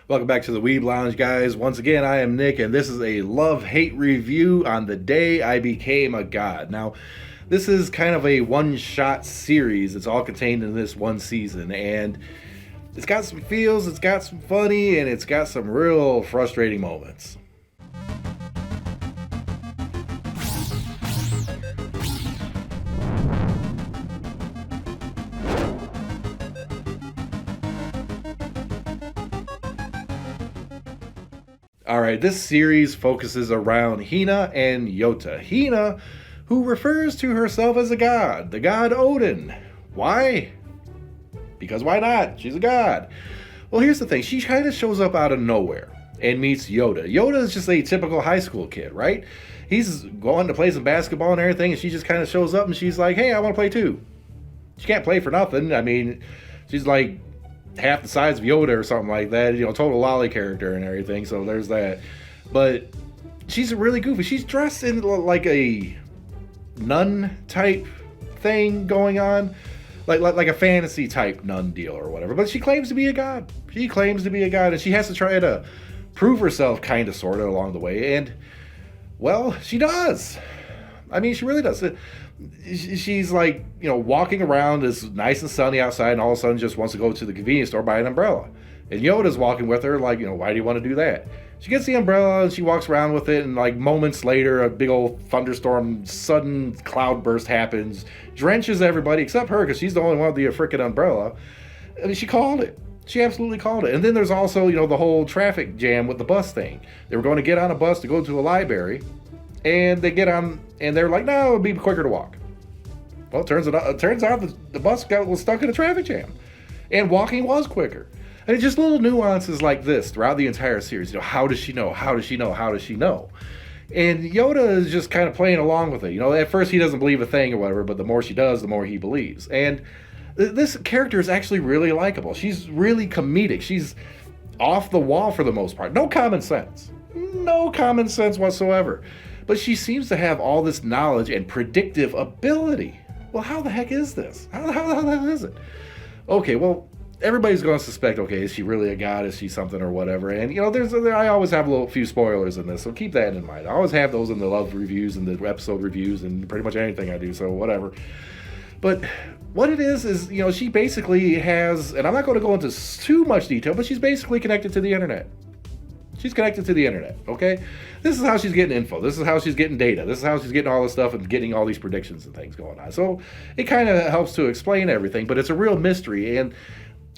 Welcome back to the weeblounge, guys. Once again, I am Nick, and this is a love-hate review on the day I became a god. Now, this is kind of a one-shot series. It's all contained in this one season, and it's got some feels, it's got some funny, and it's got some real frustrating moments. Alright, this series focuses around Hina and Yota. Hina, who refers to herself as a god, the god Odin. Why? Because why not? She's a god. Well, here's the thing. She kind of shows up out of nowhere and meets Yoda. Yoda is just a typical high school kid, right? He's going to play some basketball and everything, and she just kind of shows up and she's like, hey, I want to play too. She can't play for nothing. I mean, she's like half the size of Yoda or something like that, total loli character and everything, so there's that. But she's really goofy. She's dressed in like a nun type thing going on, like a fantasy type nun deal or whatever, but she claims to be a god. She claims to be a god, and she has to try to prove herself kind of sort of along the way, and well, she does. I mean, she really does. She's like, walking around, it's nice and sunny outside, and all of a sudden just wants to go to the convenience store, buy an umbrella. And Yoda's walking with her, like, why do you want to do that? She gets the umbrella and she walks around with it, and like moments later, a big old thunderstorm, sudden cloudburst happens, drenches everybody except her, because she's the only one with the freaking umbrella. I mean, she called it. She absolutely called it. And then there's also, the whole traffic jam with the bus thing. They were going to get on a bus to go to a library, and they get on, and they're like, no, it'd be quicker to walk. Well, it turns out the bus was stuck in a traffic jam, and walking was quicker. And it's just little nuances like this throughout the entire series. How does she know? How does she know? How does she know? And Yoda is just kind of playing along with it. At first he doesn't believe a thing or whatever, but the more she does, the more he believes. And this character is actually really likable. She's really comedic. She's off the wall for the most part. No common sense. No common sense whatsoever. But she seems to have all this knowledge and predictive ability. Well, how the heck is this? How the hell is it? Okay, well, everybody's going to suspect, okay, is she really a god? Is she something or whatever? And, I always have a few spoilers in this, so keep that in mind. I always have those in the love reviews and the episode reviews and pretty much anything I do, so whatever. But what it is, she basically has, and I'm not going to go into too much detail, but she's basically connected to the internet. She's connected to the internet, okay? This is how she's getting info. This is how she's getting data. This is how she's getting all this stuff and getting all these predictions and things going on. So it kind of helps to explain everything, but it's a real mystery. And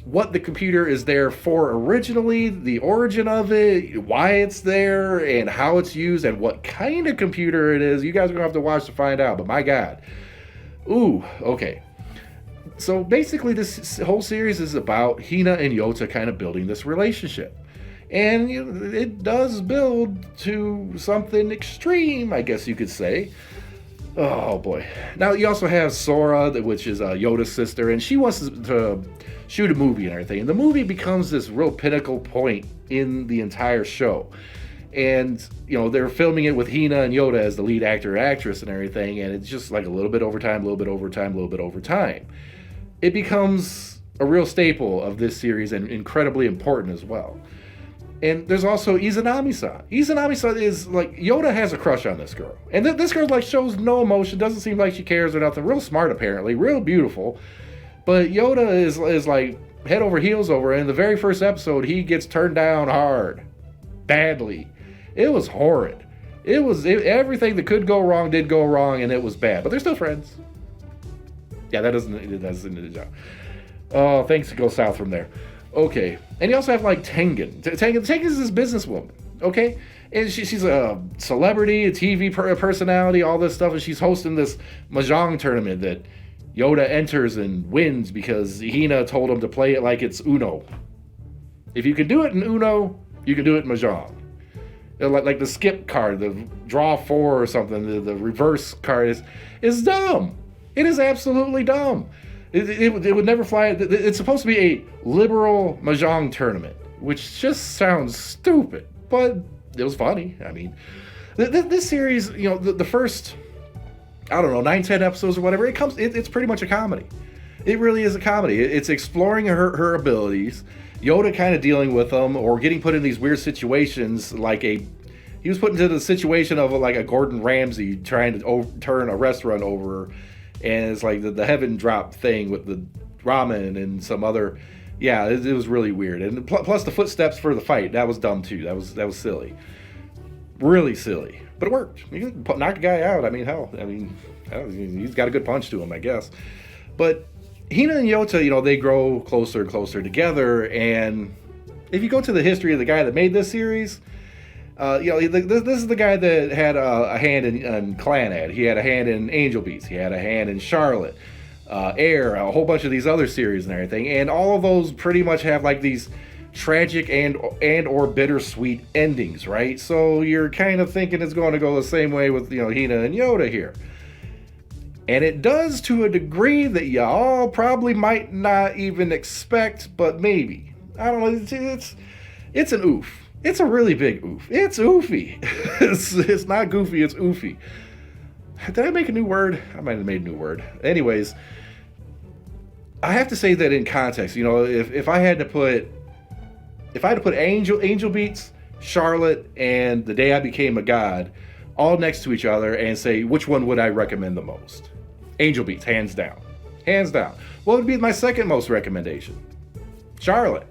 what the computer is there for originally, the origin of it, why it's there, and how it's used, and what kind of computer it is, you guys are going to have to watch to find out. But my God. Ooh, okay. So basically this whole series is about Hina and Yota kind of building this relationship. And it does build to something extreme, I guess you could say. Oh boy. Now you also have Sora, which is Yoda's sister, and she wants to shoot a movie and everything. And the movie becomes this real pinnacle point in the entire show. And, they're filming it with Hina and Yoda as the lead actor and actress and everything. And it's just like a little bit over time, a little bit over time, a little bit over time. It becomes a real staple of this series and incredibly important as well. And there's also Izanami-san. Izanami-san is like, Yoda has a crush on this girl. And this girl like shows no emotion, doesn't seem like she cares or nothing. Real smart apparently, real beautiful. But Yoda is like head over heels over her. In the very first episode, he gets turned down hard. Badly. It was horrid. Everything that could go wrong did go wrong, and it was bad. But they're still friends. Yeah, that doesn't. Oh, things go south from there. Okay, and you also have like Tengen. Tengen is this businesswoman, okay? And she's a celebrity, a TV personality, all this stuff, and she's hosting this mahjong tournament that Yoda enters and wins because Hina told him to play it like it's Uno. If you can do it in Uno, you can do it in mahjong. Like the skip card, the draw four or something, the reverse card is dumb. It is absolutely dumb. It would never fly. It's supposed to be a liberal mahjong tournament, which just sounds stupid, but it was funny. I mean, this series, the first, I don't know, 9-10 episodes or whatever, it's pretty much a comedy. It really is a comedy. It's exploring her abilities Yoda kind of dealing with them or getting put in these weird situations, he was put into the situation of like a Gordon Ramsay trying to turn a restaurant over, and it's like the heaven drop thing with the ramen and some other. Yeah, it was really weird, and plus the footsteps for the fight, that was dumb too. That was silly, really silly, but it worked. You can knock a guy out. I mean, hell, he's got a good punch to him, I guess. But Hina and Yota, they grow closer and closer together, and if you go to the history of the guy that made this series. This is the guy that had a hand in Clanad. He had a hand in Angel Beats. He had a hand in Charlotte, Air, a whole bunch of these other series and everything. And all of those pretty much have like these tragic and or bittersweet endings, right? So you're kind of thinking it's going to go the same way with Hina and Yoda here. And it does to a degree that y'all probably might not even expect, but maybe. I don't know. It's an oof. It's a really big oof. It's oofy. It's not goofy, it's oofy. Did I make a new word? I might have made a new word. Anyways, I have to say that in context, if I had to put Angel Beats, Charlotte, and The Day I Became a God all next to each other and say which one would I recommend the most? Angel Beats, hands down. Hands down. What would be my second most recommendation? Charlotte.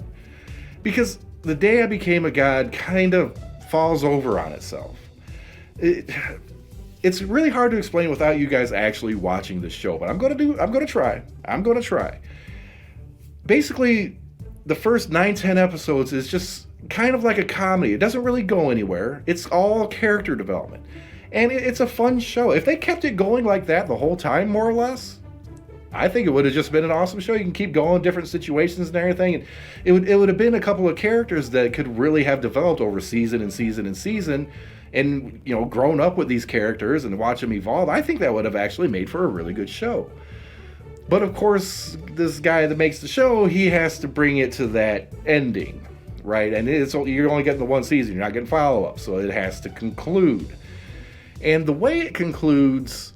Because The Day I Became a God kind of falls over on itself. It's really hard to explain without you guys actually watching the show, but I'm going to try. Basically, the first 9-10 episodes is just kind of like a comedy. It doesn't really go anywhere. It's all character development. And it's a fun show. If they kept it going like that the whole time, more or less, I think it would have just been an awesome show. You can keep going, different situations and everything. And it would have been a couple of characters that could really have developed over season and season and season, and grown up with these characters and watch them evolve. I think that would have actually made for a really good show. But of course, this guy that makes the show, he has to bring it to that ending, right? And you're only getting the one season. You're not getting follow-up, so it has to conclude. And the way it concludes,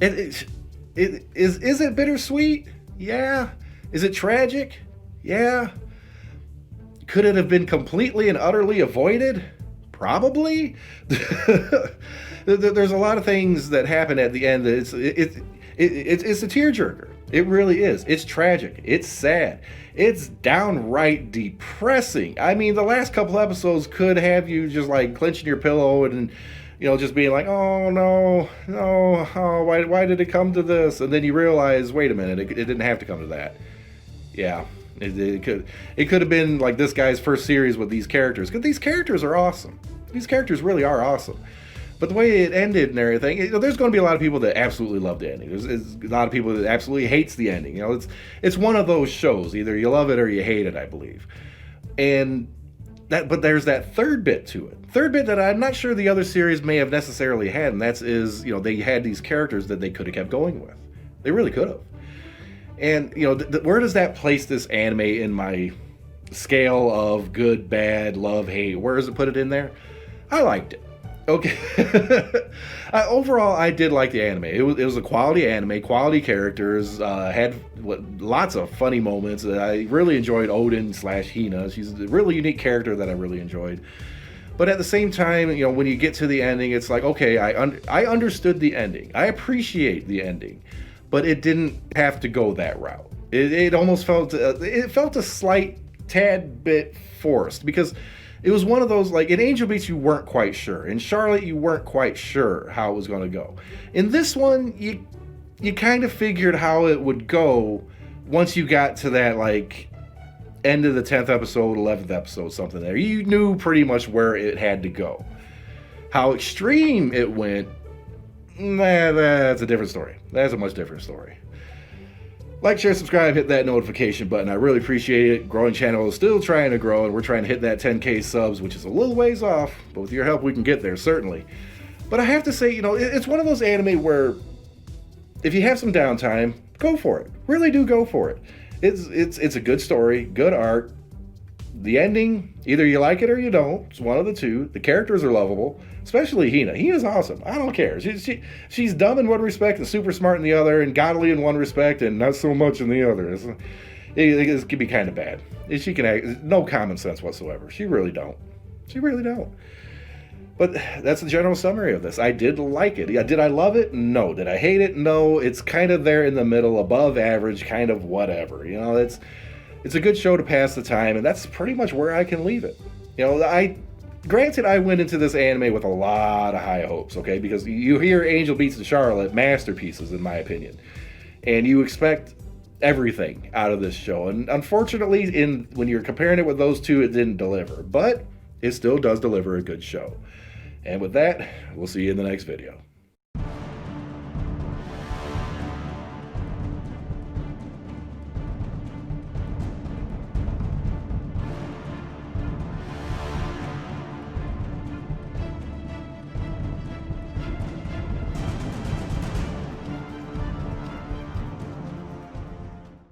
is it bittersweet? Yeah. Is it tragic? Yeah. Could it have been completely and utterly avoided? Probably. There's a lot of things that happen at the end that it's a tearjerker. It really is. It's tragic. It's sad. It's downright depressing. I mean, the last couple episodes could have you just like clenching your pillow and just being like, oh no, oh, why did it come to this? And then you realize, wait a minute, it didn't have to come to that. Yeah, it could have been like this guy's first series with these characters, because these characters are awesome. These characters really are awesome. But the way it ended and everything, there's going to be a lot of people that absolutely love the ending. There's a lot of people that absolutely hates the ending. It's one of those shows. Either you love it or you hate it, I believe. But there's that third bit to it. Third bit that I'm not sure the other series may have necessarily had, and they had these characters that they could have kept going with. They really could have. And, where does that place this anime in my scale of good, bad, love, hate? Where does it put it in there? I liked it. Okay. Overall, I did like the anime. It was a quality anime, quality characters, had lots of funny moments. I really enjoyed Odin/Hina. She's a really unique character that I really enjoyed. But at the same time, when you get to the ending, it's like, okay, I understood the ending. I appreciate the ending. But it didn't have to go that route. It almost felt a slight tad bit forced, because it was one of those, like, in Angel Beats, you weren't quite sure. In Charlotte, you weren't quite sure how it was going to go. In this one, you kind of figured how it would go once you got to that, like, end of the 10th episode, 11th episode, something there. You knew pretty much where it had to go. How extreme it went, that's a different story. That's a much different story. Like, share, subscribe, hit that notification button. I really appreciate it. Growing channel is still trying to grow, and we're trying to hit that 10K subs, which is a little ways off, but with your help, we can get there, certainly. But I have to say, it's one of those anime where if you have some downtime, go for it. Really do go for it. It's a good story, good art. The ending, either you like it or you don't. It's one of the two. The characters are lovable, especially Hina. Hina's awesome. I don't care. She's dumb in one respect and super smart in the other, and godly in one respect and not so much in the other. it can be kind of bad. She can act, no common sense whatsoever. She really don't. She really don't. But that's the general summary of this. I did like it. Did I love it? No. Did I hate it? No. It's kind of there in the middle, above average, kind of whatever. You know, it's a good show to pass the time, and that's pretty much where I can leave it. You know, granted, I went into this anime with a lot of high hopes, okay? Because you hear Angel Beats and Charlotte, masterpieces in my opinion, and you expect everything out of this show. And unfortunately, when you're comparing it with those two, it didn't deliver. But it still does deliver a good show. And with that, we'll see you in the next video.